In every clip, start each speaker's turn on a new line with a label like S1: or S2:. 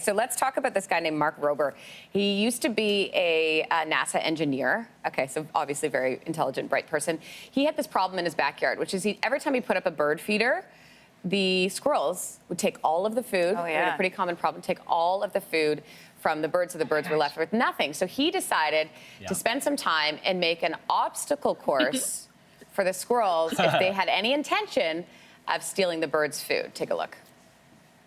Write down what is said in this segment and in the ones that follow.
S1: so let's talk about this guy named Mark Rober. He used to be a NASA engineer. Okay, so obviously very intelligent, bright person. He had this problem in his backyard, which is every time he put up a bird feeder, the squirrels would take all of the food.
S2: Oh,
S1: They had a pretty common problem, take all of the food from the birds, so the birds were left with nothing. So he decided to spend some time and make an obstacle course for the squirrels if they had any intention of stealing the birds' food. Take a look.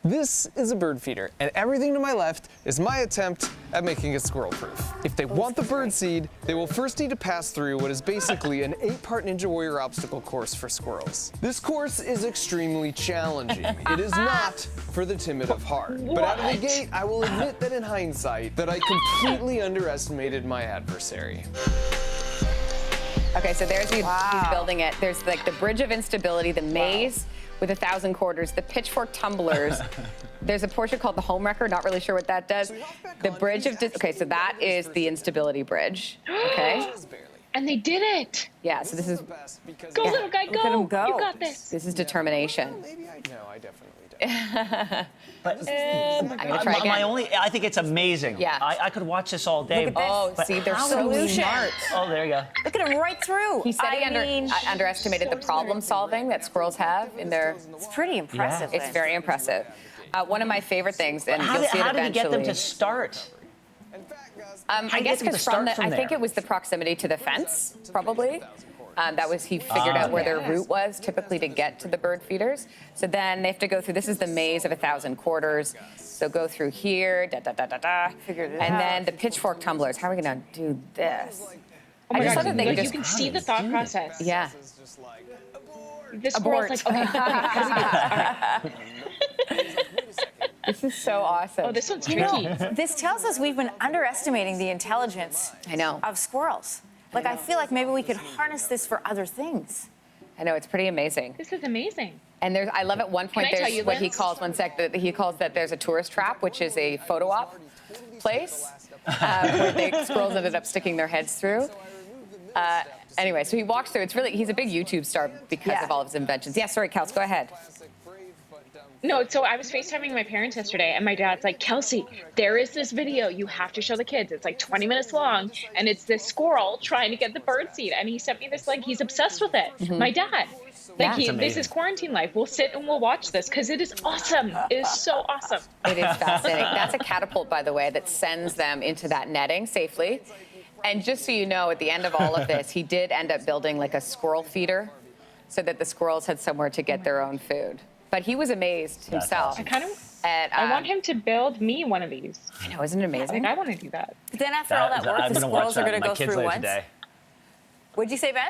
S3: This is a bird feeder, and everything to my left is my attempt at making it squirrel-proof. If they want the bird seed, they will first need to pass through what is basically an 8-part Ninja Warrior obstacle course for squirrels. This course is extremely challenging. It is not for the timid of heart. But out of the gate, I will admit that in hindsight, that I completely underestimated my adversary.
S1: Okay, so there's he's building it. There's like the bridge of instability, the maze with 1,000 quarters, the pitchfork tumblers. There's a portion called the home wrecker, not really sure what that does. The bridge of, okay, so that is the instability bridge, okay?
S4: And they did it.
S1: Yeah, so this is,
S4: Go, little guy, go.
S2: Look at him go.
S4: You got this.
S1: this is determination.
S3: No, I definitely don't.
S1: I'm gonna try again.
S5: I think it's amazing.
S1: Yeah.
S5: I could watch this all day.
S2: Look at this.
S1: Oh,
S5: But
S1: see, they're
S5: how
S1: so
S5: do we-
S1: smart.
S5: Oh, there you go.
S2: Look at him right through.
S1: He said he underestimated the problem solving that squirrels have in their,
S2: It's pretty impressive.
S1: it's very impressive. One of my favorite things, and you'll see it
S5: How did he get them
S1: eventually.
S5: to start?
S1: I
S5: do you
S1: guess
S5: get them to
S1: because
S5: start from
S1: I think
S5: there?
S1: it was the proximity to the fence, probably. That was, he figured out where their route was, typically to get to the bird feeders. So then they have to go through, this is the maze of 1,000 quarters. So go through here, and then the pitchfork tumblers. How are we gonna do this?
S4: Oh my
S1: I just
S4: God,
S1: love that they
S4: you
S1: just,
S4: can see the thought process.
S1: yeah.
S4: The squirrel's like, okay, how do we do this? All right.
S1: This is so awesome.
S4: Oh, this one's tricky.
S2: This tells us we've been underestimating the intelligence
S1: I know.
S2: of squirrels. Like, I feel like maybe we could harness this for other things.
S1: I know, it's pretty amazing.
S4: This is amazing.
S1: And there's, I love at one point
S4: Can I tell
S1: there's
S4: you,
S1: what he
S4: Linz?
S1: calls, he calls that there's a tourist trap, which is a photo op place where the squirrels ended up sticking their heads through. Anyway, so he walks through. It's really, he's a big YouTube star because of all of his inventions. Yeah, sorry, Kels, go ahead.
S4: No, so I was FaceTiming my parents yesterday, and my dad's like, Kelsey, there is this video you have to show the kids. It's like 20 minutes long, and it's this squirrel trying to get the bird seed. And he sent me this link. He's obsessed with it. My dad. Like, this is quarantine life. We'll sit and we'll watch this because it is awesome. It is so awesome.
S1: It is fascinating. That's a catapult, by the way, that sends them into that netting safely. And just so you know, at the end of all of this, he did end up building like a squirrel feeder so that the squirrels had somewhere to get their own food. But he was amazed himself.
S4: I kind of,
S1: at,
S4: I want him to build me one of these.
S1: I know, isn't it amazing?
S4: Like, I want to do that.
S2: But then after all that work,
S5: I'm
S2: the
S5: gonna watch
S2: squirrels are
S5: that
S2: going
S5: with
S2: to
S5: my
S2: go
S5: kids
S2: through
S5: later
S2: once.
S5: today.
S2: What'd you say, Ben?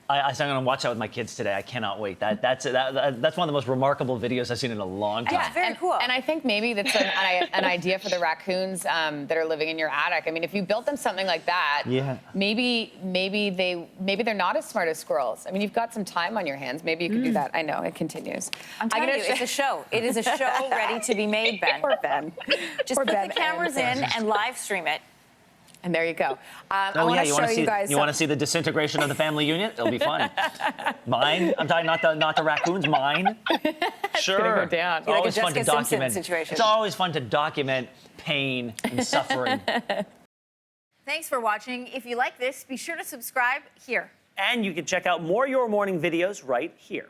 S5: I said I'm going to watch that with my kids today. I cannot wait. That's one of the most remarkable videos I've seen in a long time.
S2: Yeah, very cool.
S1: And I think maybe that's an idea for the raccoons that are living in your attic. I mean, if you built them something like that, maybe they're not as smart as squirrels. I mean, you've got some time on your hands. Maybe you could do that. I know, it continues.
S2: I'm telling you, it's a show. It is a show ready to be made, Ben.
S1: Poor Ben.
S2: Just
S1: Poor
S2: put
S1: Ben
S2: the cameras in and live stream it.
S1: And there you go. I
S5: Oh
S1: want
S5: yeah,
S1: to
S5: you
S1: show
S5: want to see?
S1: you guys.
S5: You want to see the disintegration of the family unit? It'll be fun. Mine. I'm talking not the raccoons. Mine. Sure.
S1: gonna go down.
S5: It's
S2: Like a
S5: always fun to
S2: Jessica Simpson
S5: document.
S2: situation.
S5: It's always fun to document pain and suffering.
S2: Thanks for watching. If you like this, be sure to subscribe here.
S5: And you can check out more Your Morning videos right here.